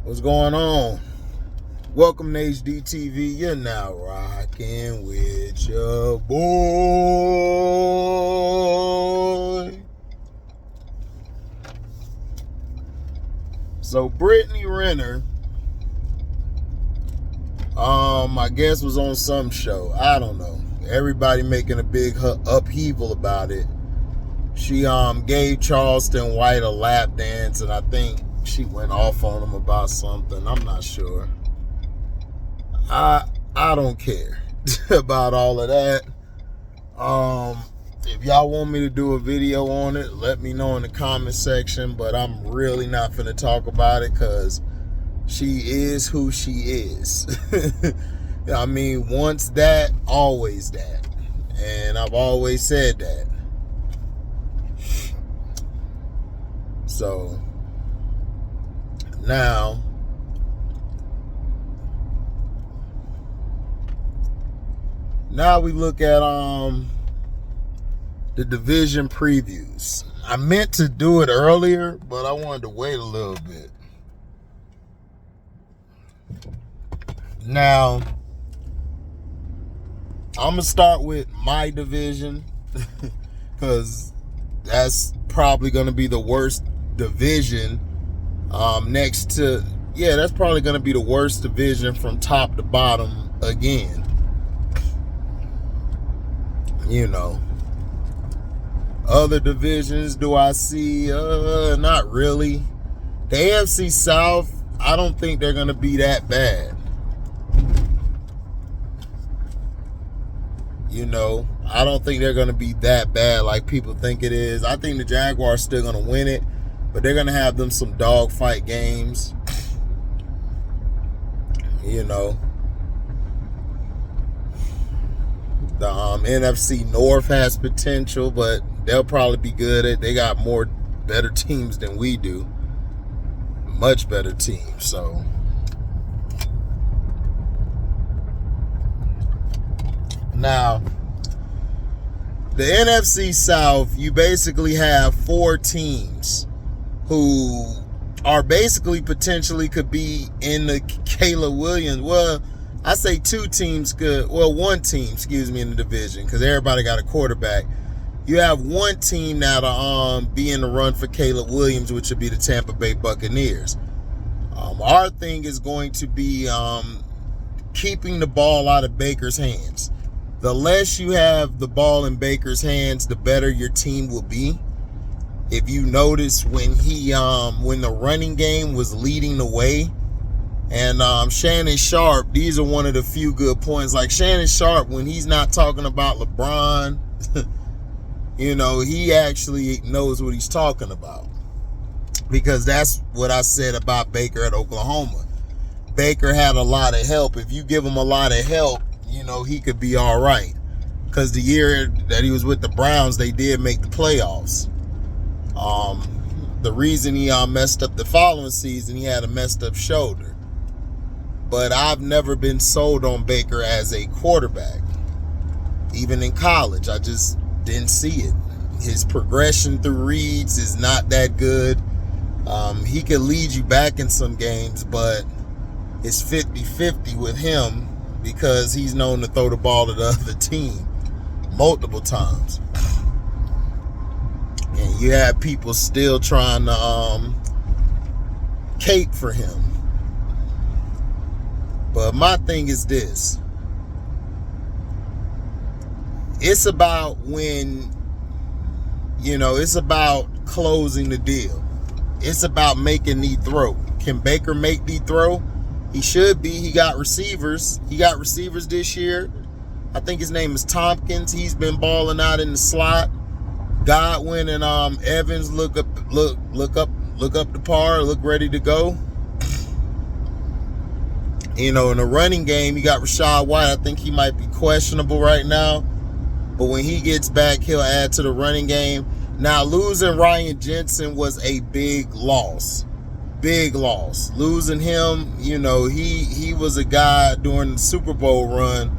What's going on? Welcome to HDTV. You're now rocking with your boy. So Brittany Renner, I guess was on some show. I don't know. Everybody making a big upheaval about it. She gave Charleston White a lap dance, and I think she went off on him about something. I'm not sure. I don't care about all of that. If y'all want me to do a video on it, let me know in the comment section, but I'm really not finna talk about it because she is who she is. I mean, once that, always that. And I've always said that. So now we look at the division previews. I meant to do it earlier, but I wanted to wait a little bit. Now I'm gonna start with my division because that's probably gonna be the worst division. That's probably gonna be the worst division from top to bottom again. You know, other divisions, do I see? Not really. The NFC South, I don't think they're going to be that bad. You know, I don't think they're going to be that bad like people think it is. I think the Jaguars still going to win it, but they're going to have them some dogfight games. You know. The NFC North has potential, but they'll probably be good at. They got better teams than we do, much better teams. So now the NFC South, you basically have 4 teams who are basically potentially could be in the Caleb Williams. Well, I say 2 teams could, well, 1 team, in the division, because everybody got a quarterback. You have 1 team that'll be in the run for Caleb Williams, which would be the Tampa Bay Buccaneers. Our thing is going to be keeping the ball out of Baker's hands. The less you have the ball in Baker's hands, the better your team will be. If you notice when the running game was leading the way, and Shannon Sharp, these are one of the few good points. Like Shannon Sharp, when he's not talking about LeBron, you know, he actually knows what he's talking about. Because that's what I said about Baker at Oklahoma. Baker had a lot of help. If you give him a lot of help, you know, he could be all right. Because the year that he was with the Browns, they did make the playoffs. The reason he messed up the following season, he had a messed up shoulder. But I've never been sold on Baker as a quarterback. Even in college, I just didn't see it. His progression through reads is not that good. He could lead you back in some games, but it's 50-50 with him because he's known to throw the ball to the other team multiple times. And you have people still trying to cape for him. But my thing is this. It's about it's about closing the deal. It's about making the throw. Can Baker make the throw? He should be. He got receivers. He got receivers this year. I think his name is Tompkins. He's been balling out in the slot. Godwin and Evans look up to par, look ready to go. You know, in the running game, you got Rashad White. I think he might be questionable right now. But when he gets back, he'll add to the running game. Now, losing Ryan Jensen was a big loss. Big loss. Losing him, you know, he was a guy during the Super Bowl run.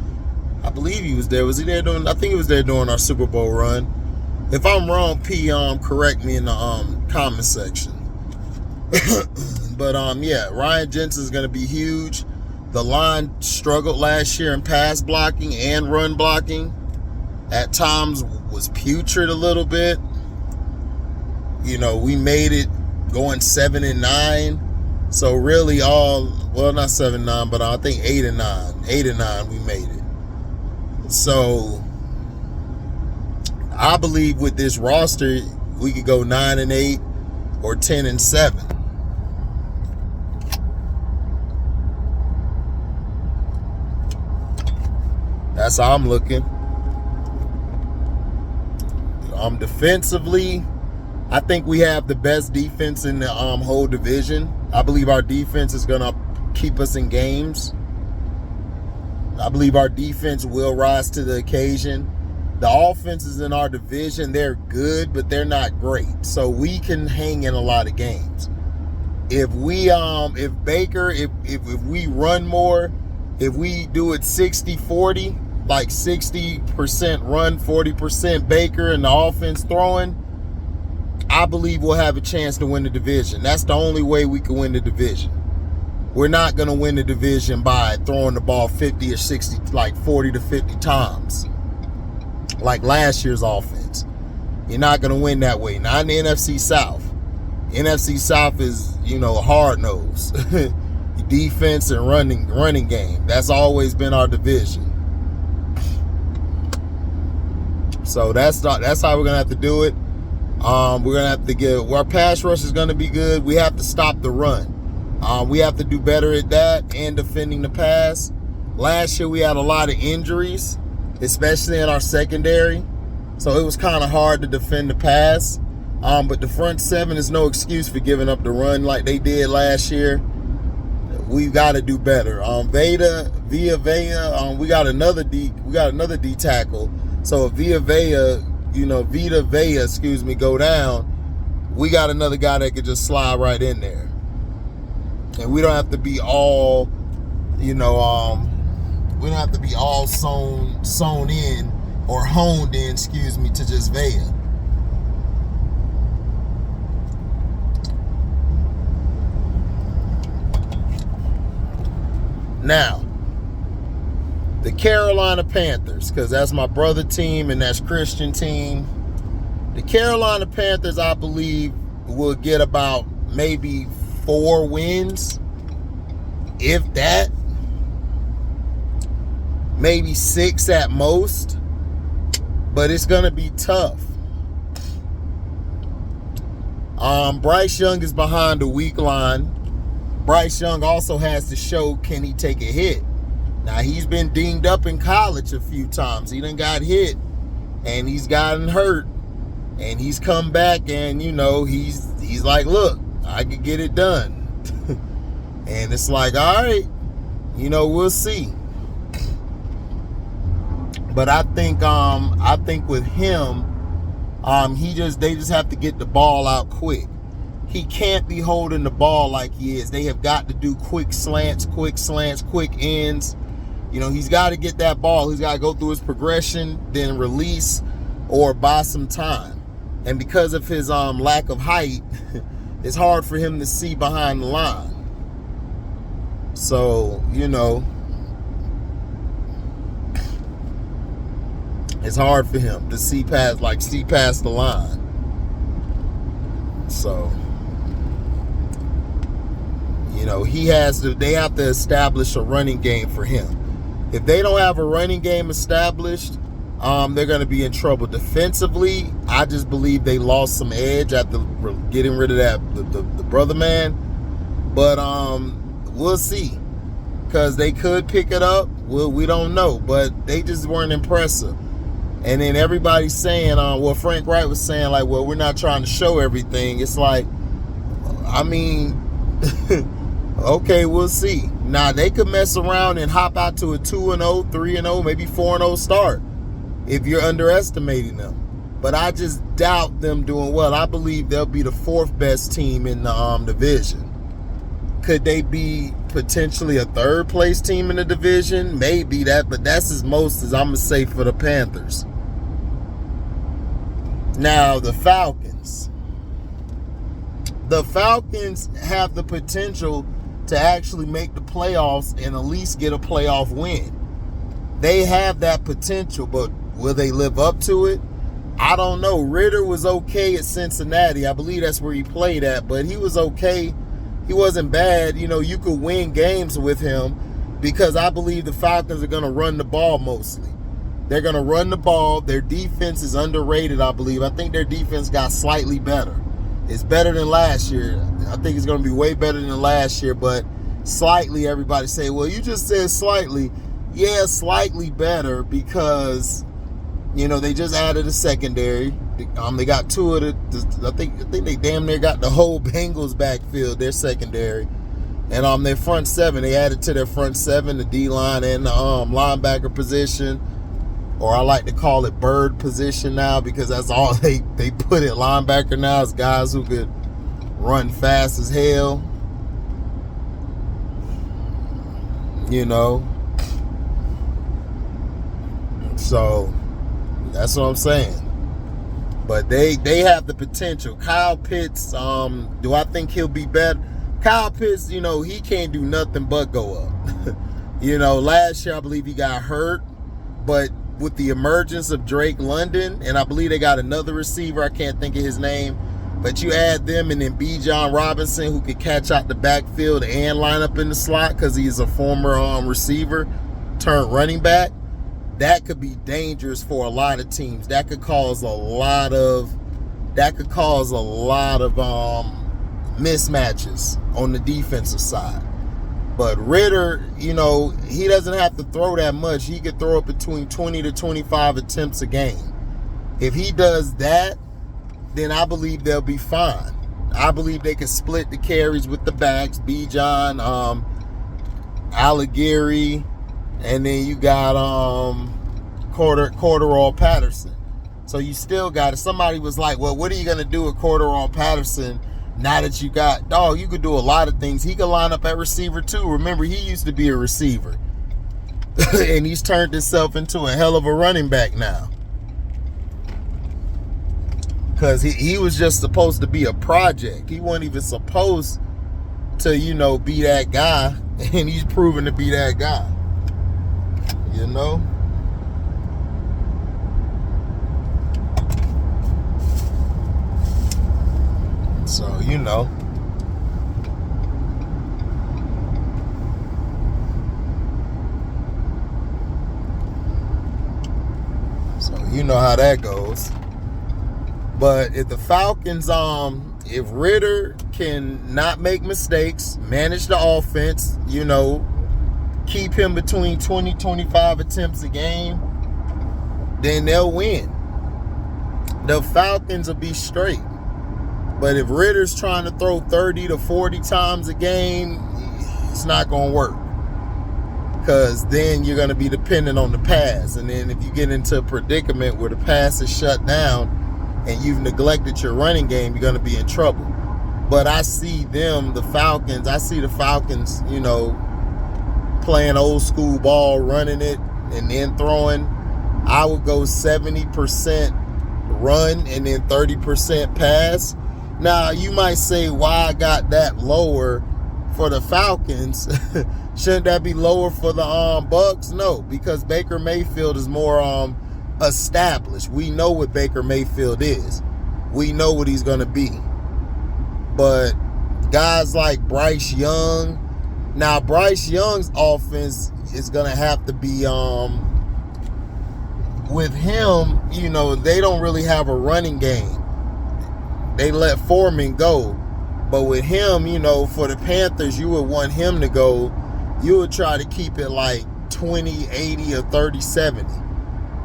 I believe he was there. Was he there I think he was there during our Super Bowl run. If I'm wrong, correct me in the comment section. But yeah, Ryan Jensen's going to be huge. The line struggled last year in pass blocking and run blocking. At times was putrid a little bit. You know, we made it going 7-9. So really not 7-9, but I think 8-9. 8-9 we made it. So I believe with this roster, we could go 9-8 or 10-7. That's how I'm looking. Defensively, I think we have the best defense in the whole division. I believe our defense is going to keep us in games. I believe our defense will rise to the occasion. The offenses in our division, they're good, but they're not great. So we can hang in a lot of games. If we run more, if we do it 60-40, like 60% run, 40% Baker, and the offense throwing, I believe we'll have a chance to win the division. That's the only way we can win the division. We're not going to win the division by throwing the ball 50 or 60, like 40 to 50 times, like last year's offense. You're not going to win that way. Not in the NFC South. NFC South is, a hard nose. Defense and running game. That's always been our division. So that's how we're gonna have to do it. We're gonna have to our pass rush is gonna be good. We have to stop the run. We have to do better at that and defending the pass. Last year we had a lot of injuries, especially in our secondary. So it was kind of hard to defend the pass. But the front seven is no excuse for giving up the run like they did last year. We've got to do better. Vita Vea, we got another D tackle. So if Vita Vea, go down, we got another guy that could just slide right in there. And we don't have to be all, we don't have to be all sewn in or honed in, to just Vea. Now, the Carolina Panthers, because that's my brother team and that's Christian team. The Carolina Panthers, I believe, will get about maybe 4 wins, if that. Maybe 6 at most. But it's going to be tough. Bryce Young is behind the weak line. Bryce Young also has to show, can he take a hit? Now, he's been dinged up in college a few times. He done got hit, and he's gotten hurt, and he's come back, and, he's like, look, I could get it done. And it's like, all right, we'll see. But I think with him, they just have to get the ball out quick. He can't be holding the ball like he is. They have got to do quick slants, quick ends. He's got to get that ball. He's got to go through his progression, then release or buy some time. And because of his lack of height, it's hard for him to see behind the line. So, it's hard for him to see past the line. So, they have to establish a running game for him. If they don't have a running game established, they're going to be in trouble. Defensively, I just believe they lost some edge after getting rid of the brother man. But we'll see, because they could pick it up. We don't know, but they just weren't impressive. And then everybody's saying, Frank Wright was saying, we're not trying to show everything. It's like, okay, we'll see. Now, they could mess around and hop out to a 2-0, 3-0, maybe 4-0 start if you're underestimating them. But I just doubt them doing well. I believe they'll be the 4th best team in the division. Could they be potentially a 3rd place team in the division? Maybe that, but that's as most as I'm going to say for the Panthers. Now, the Falcons. the Falcons have the potential to actually make the playoffs and at least get a playoff win. They have that potential, but will they live up to it? I don't know. Ritter was okay at Cincinnati. I believe that's where he played at, but he was okay. He wasn't bad. You know, you could win games with him because I believe the Falcons are going to run the ball mostly. They're going to run the ball. Their defense is underrated, I believe. I think their defense got slightly better. It's better than last year. I think it's going to be way better than last year, but slightly, everybody say, well, you just said slightly. Yeah, slightly better because, you know, they just added a secondary. They got two of the I think they damn near got the whole Bengals backfield, their secondary. And their front seven, they added to their front seven the D-line and the linebacker position. Or I like to call it bird position now because that's all they put at linebacker now is guys who could run fast as hell. You know. So that's what I'm saying. But they have the potential. Kyle Pitts, do I think he'll be better? Kyle Pitts, you know, he can't do nothing but go up. You know, last year I believe he got hurt, but with the emergence of Drake London, and I believe they got another receiver, I can't think of his name, but you add them and then Bijan Robinson, who could catch out the backfield and line up in the slot because he's a former receiver turned running back. That could be dangerous for a lot of teams. That could cause a lot of mismatches on the defensive side. But Ritter, you know, he doesn't have to throw that much. He could throw it between 20 to 25 attempts a game. If he does that, then I believe they'll be fine. I believe they can split the carries with the backs, Bijan, Allighieri, and then you got Cordarrelle Patterson. So you still got it. Somebody was like, well, what are you going to do with Cordarrelle Patterson now that you got, dog, you could do a lot of things. He could line up at receiver too. Remember, he used to be a receiver. And he's turned himself into a hell of a running back now. Because he was just supposed to be a project. He wasn't even supposed to, you know, be that guy. And he's proven to be that guy. You know? So, you know. So, you know how that goes. But if the Falcons, if Ritter can not make mistakes, manage the offense, you know, keep him between 20, 25 attempts a game, then they'll win. The Falcons will be straight. But if Ritter's trying to throw 30 to 40 times a game, it's not going to work. Because then you're going to be dependent on the pass. And then if you get into a predicament where the pass is shut down and you've neglected your running game, you're going to be in trouble. But I see the Falcons, you know, playing old school ball, running it, and then throwing. I would go 70% run and then 30% pass. Now, you might say, why I got that lower for the Falcons? Shouldn't that be lower for the Bucs? No, because Baker Mayfield is more established. We know what Baker Mayfield is. We know what he's going to be. But guys like Bryce Young, now Bryce Young's offense is going to have to be, with him, you know, they don't really have a running game. They let Foreman go. But with him, you know, for the Panthers, you would want him to go. You would try to keep it like 20, 80, or 30, 70.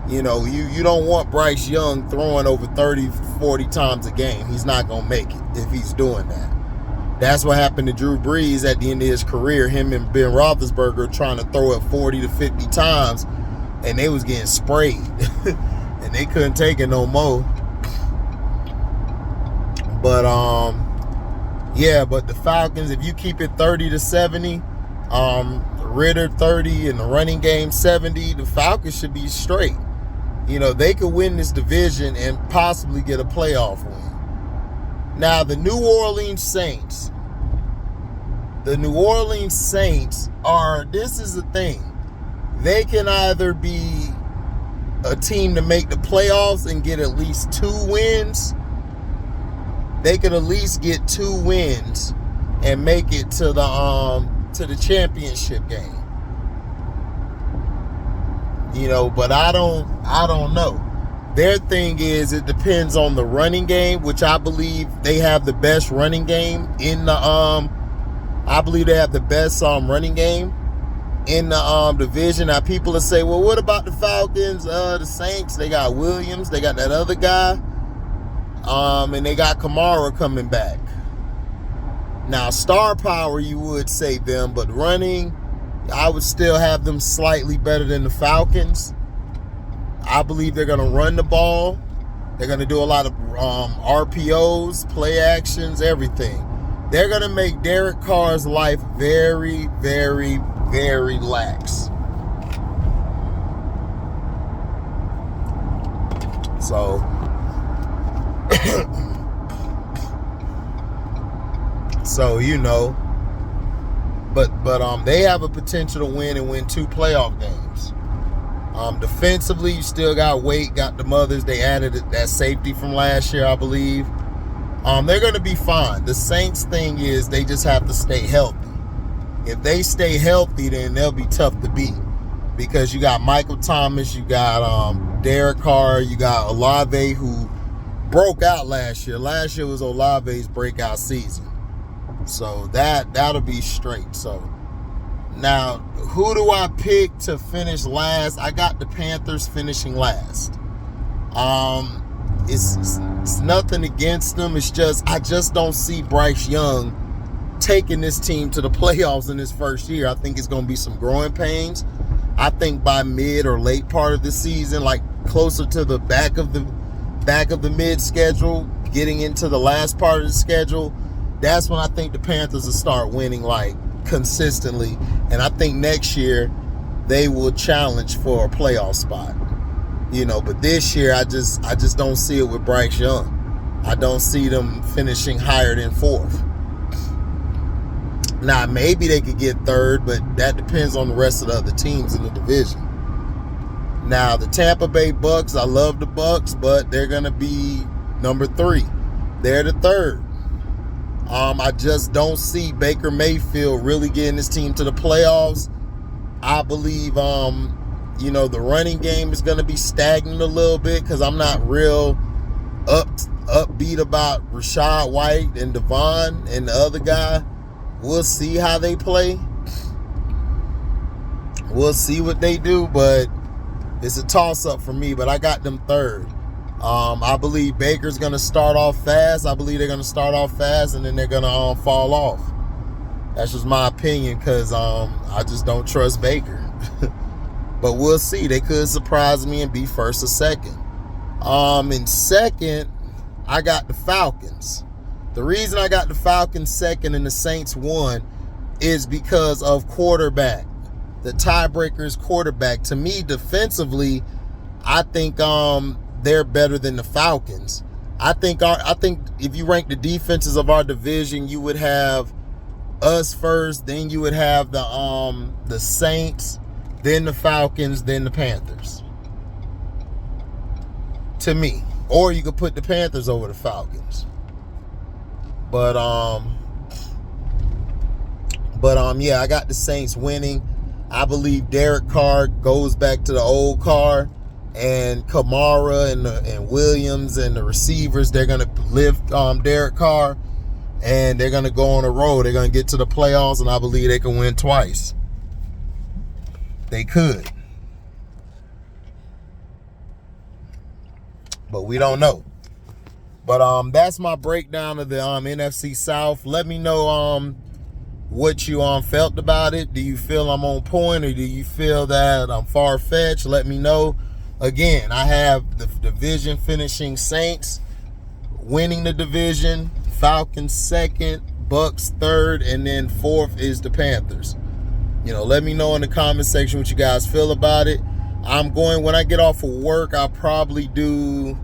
You know, you don't want Bryce Young throwing over 30, 40 times a game. He's not going to make it if he's doing that. That's what happened to Drew Brees at the end of his career. Him and Ben Roethlisberger trying to throw it 40 to 50 times, and they was getting sprayed. And they couldn't take it no more. But, yeah, but the Falcons, if you keep it 30 to 70, Ritter 30 and the running game 70, the Falcons should be straight. You know, they could win this division and possibly get a playoff win. Now, the New Orleans Saints. The New Orleans Saints are, this is the thing. They can either be a team to make the playoffs and get at least 2 wins. They could at least get 2 wins and make it to the championship game. But I don't know. Their thing is, it depends on the running game, which I believe they have the best running game in the I believe they have the best running game in the division. Now, people will say, well, what about the Falcons? The Saints, they got Williams, they got that other guy, and they got Kamara coming back. Now, star power, you would say them, but running, I would still have them slightly better than the Falcons. I believe they're going to run the ball. They're going to do a lot of RPOs, play actions, everything. They're going to make Derek Carr's life very, very, very lax. So, but they have a potential to win and win 2 playoff games. Defensively, you still got Wade, got the Mothers. They added that safety from last year, I believe. They're going to be fine. The Saints thing is they just have to stay healthy. If they stay healthy, then they'll be tough to beat, because you got Michael Thomas, you got Derek Carr, you got Olave, who broke out last year. Last year was Olave's breakout season. So that'll be straight. So now, who do I pick to finish last? I got the Panthers finishing last. It's nothing against them. It's just, I just don't see Bryce Young taking this team to the playoffs in his first year. I think it's going to be some growing pains. I think by mid or late part of the season, like closer to the back of the mid schedule, getting into the last part of the schedule, that's when I think the Panthers will start winning like consistently. And I think next year they will challenge for a playoff spot. But this year I just don't see it with Bryce Young. I don't see them finishing higher than 4th. Now, maybe they could get 3rd, but that depends on the rest of the other teams in the division. Now, the Tampa Bay Bucks, I love the Bucks, but they're going to be number 3. They're the 3rd. I just don't see Baker Mayfield really getting his team to the playoffs. I believe, the running game is going to be stagnant a little bit, because I'm not real upbeat about Rashad White and Devon and the other guy. We'll see how they play. We'll see what they do, but it's a toss-up for me. But I got them 3rd. I believe Baker's going to start off fast. I believe they're going to start off fast, and then they're going to fall off. That's just my opinion, because I just don't trust Baker. But we'll see. They could surprise me and be 1st or 2nd. In 2nd, I got the Falcons. The reason I got the Falcons 2nd and the Saints 1 is because of quarterback. The tiebreaker is quarterback. To me, defensively, I think they're better than the Falcons. I think if you rank the defenses of our division, you would have us first, then you would have the Saints, then the Falcons, then the Panthers. To me. Or you could put the Panthers over the Falcons. But yeah, I got the Saints winning. I believe Derek Carr goes back to the old Carr, and Kamara and Williams and the receivers, they're going to lift Derek Carr, and they're going to go on a roll. They're going to get to the playoffs, and I believe they can win twice. They could. But we don't know. But that's my breakdown of the NFC South. Let me know what you felt about it. Do you feel I'm on point, or do you feel that I'm far-fetched? Let me know. Again, I have the division finishing Saints winning the division, Falcons 2nd, Bucks 3rd, and then 4th is the Panthers. Let me know in the comment section what you guys feel about it. When I get off of work, I'll probably go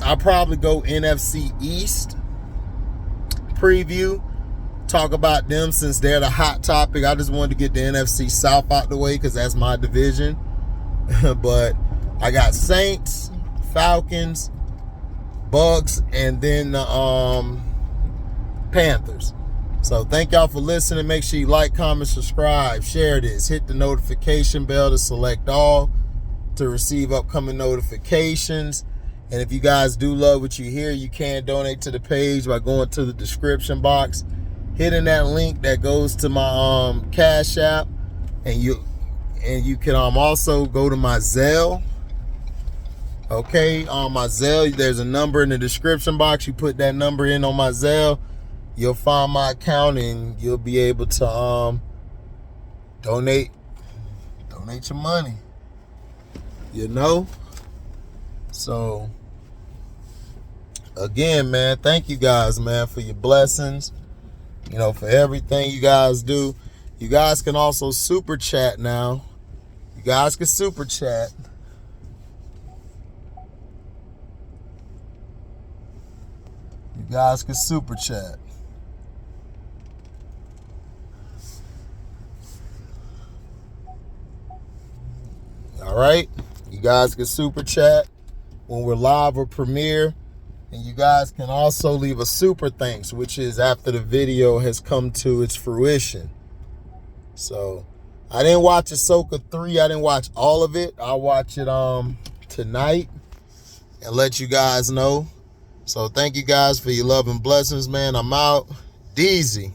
NFC East preview, talk about them since they're the hot topic. I just wanted to get the NFC South out the way because that's my division. But I got Saints, Falcons, Bucks, and then the Panthers. So thank y'all for listening. Make sure you like, comment, subscribe, share this. Hit the notification bell to select all to receive upcoming notifications. And if you guys do love what you hear, you can donate to the page by going to the description box, hitting that link that goes to my Cash App, and you can also go to my Zelle. Okay, on my Zelle, there's a number in the description box. You put that number in on my Zelle, you'll find my account, and you'll be able to donate your money. You know? So, again, man, thank you guys, man, for your blessings. You know, for everything you guys do. You guys can also super chat now. You guys can super chat. You guys can super chat. All right? You guys can super chat when we're live or premiere. And you guys can also leave a super thanks, which is after the video has come to its fruition. So, I didn't watch Ahsoka 3. I didn't watch all of it. I'll watch it tonight and let you guys know. So, thank you guys for your love and blessings, man. I'm out. Deezy.